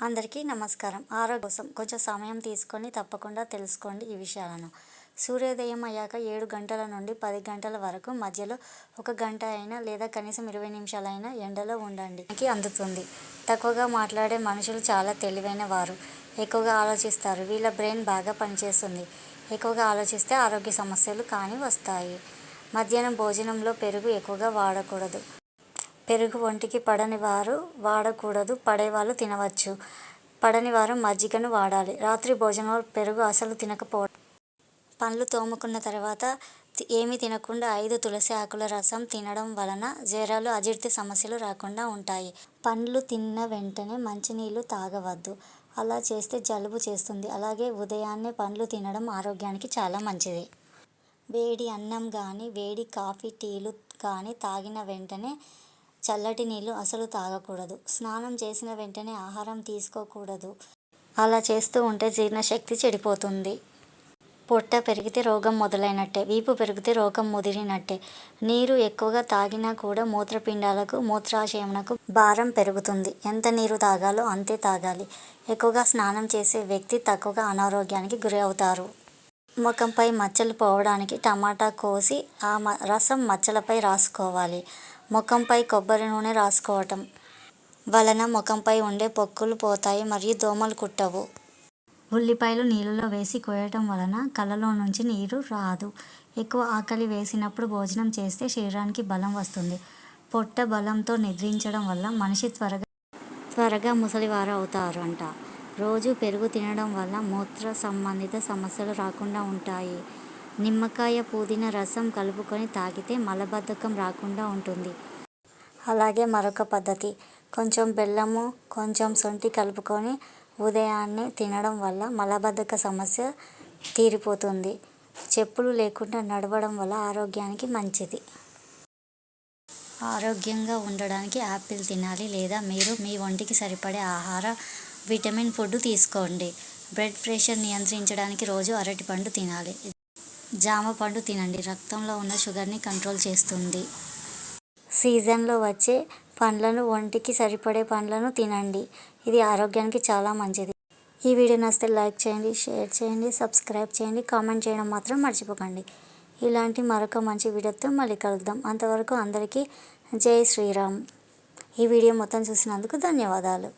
అందరికీ నమస్కారం. ఆరోగ్యం కోసం కొంచెం సమయం తీసుకొని తప్పకుండా తెలుసుకోండి ఈ విషయాలను. సూర్యోదయం అయ్యాక 7 గంటల నుండి 10 గంటల వరకు మధ్యలో 1 గంట అయినా లేదా కనీసం 20 నిమిషాలైనా ఎండలో ఉండండి. అందుతుంది. తక్కువగా మాట్లాడే మనుషులు చాలా తెలివైన వారు. ఎక్కువగా ఆలోచిస్తారు. వీళ్ళ బ్రెయిన్ బాగా పనిచేస్తుంది. ఎక్కువగా ఆలోచిస్తే ఆరోగ్య సమస్యలు కానీ వస్తాయి. మధ్యాహ్నం భోజనంలో పెరుగు ఎక్కువగా వాడకూడదు. పెరుగు ఒంటికి పడని వారు వాడకూడదు. పడేవాళ్ళు తినవచ్చు. పడని వారు మజ్జిగను వాడాలి. రాత్రి భోజనంలో పెరుగు అసలు తినకపోవడం. పండ్లు తోముకున్న తర్వాత ఏమీ తినకుండా 5 తులసి ఆకుల రసం తినడం వలన జ్వరాలు, అజీర్తి సమస్యలు రాకుండా ఉంటాయి. పండ్లు తిన్న వెంటనే మంచినీళ్ళు తాగవద్దు. అలా చేస్తే జలుబు చేస్తుంది. అలాగే ఉదయాన్నే పండ్లు తినడం ఆరోగ్యానికి చాలా మంచిది. వేడి అన్నం కానీ, వేడి కాఫీ, టీలు కానీ తాగిన వెంటనే చల్లటి నీళ్ళు అసలు తాగకూడదు. స్నానం చేసిన వెంటనే ఆహారం తీసుకోకూడదు. అలా చేస్తూ ఉంటే జీర్ణశక్తి చెడిపోతుంది. పొట్ట పెరిగితే రోగం మొదలైనట్టే. వీపు పెరిగితే రోగం ముదిరినట్టే. నీరు ఎక్కువగా తాగినా కూడా మూత్రపిండాలకు, మూత్రాశయమునకు భారం పెరుగుతుంది. ఎంత నీరు తాగాలో అంతే తాగాలి. ఎక్కువగా స్నానం చేసే వ్యక్తి తక్కువగా అనారోగ్యానికి గురి అవుతారు. ముఖంపై మచ్చలు పోవడానికి టమాటా కోసి ఆ రసం మచ్చలపై రాసుకోవాలి. ముఖంపై కొబ్బరి నూనె రాసుకోవటం వలన ముఖంపై ఉండే పొక్కులు పోతాయి మరియు దోమలు కుట్టవు. ఉల్లిపాయలు నీళ్ళలో వేసి కోయటం వలన కళ్ళలో నుంచి నీరు రాదు. ఎక్కువ ఆకలి వేసినప్పుడు భోజనం చేస్తే శరీరానికి బలం వస్తుంది. పొట్ట బలంతో నిద్రించడం వల్ల మనిషి త్వరగా ముసలివారు అవుతారంట. రోజు పెరుగు తినడం వల్ల మూత్ర సంబంధిత సమస్యలు రాకుండా ఉంటాయి. నిమ్మకాయ, పుదీనా రసం కలుపుకొని తాగితే మలబద్ధకం రాకుండా ఉంటుంది. అలాగే మరొక పద్ధతి, కొంచెం బెల్లము, కొంచెం శొంఠి కలుపుకొని ఉదయాన్నే తినడం వల్ల మలబద్ధక సమస్య తీరిపోతుంది. చెప్పులు లేకుండా నడవడం వల్ల ఆరోగ్యానికి మంచిది. ఆరోగ్యంగా ఉండడానికి యాపిల్ తినాలి లేదా మీరు మీ ఒంటికి సరిపడే ఆహార విటమిన్ ఫుడ్ తీసుకోండి. బ్లడ్ ప్రెషర్ నియంత్రించడానికి రోజు అరటిపండు తినాలి. జామ పండు తినండి. రక్తంలో ఉన్న షుగర్ని కంట్రోల్ చేస్తుంది. సీజన్లో వచ్చే పండ్లను, ఒంటికి సరిపడే పండ్లను తినండి. ఇది ఆరోగ్యానికి చాలా మంచిది. ఈ వీడియో నచ్చితే లైక్ చేయండి, షేర్ చేయండి, సబ్స్క్రైబ్ చేయండి, కామెంట్ చేయడం మాత్రం మర్చిపోకండి. ఇలాంటి మరొక మంచి వీడియోతో మళ్ళీ కలుద్దాం. అంతవరకు అందరికీ జై శ్రీరామ్. ఈ వీడియో మొత్తం చూసినందుకు ధన్యవాదాలు.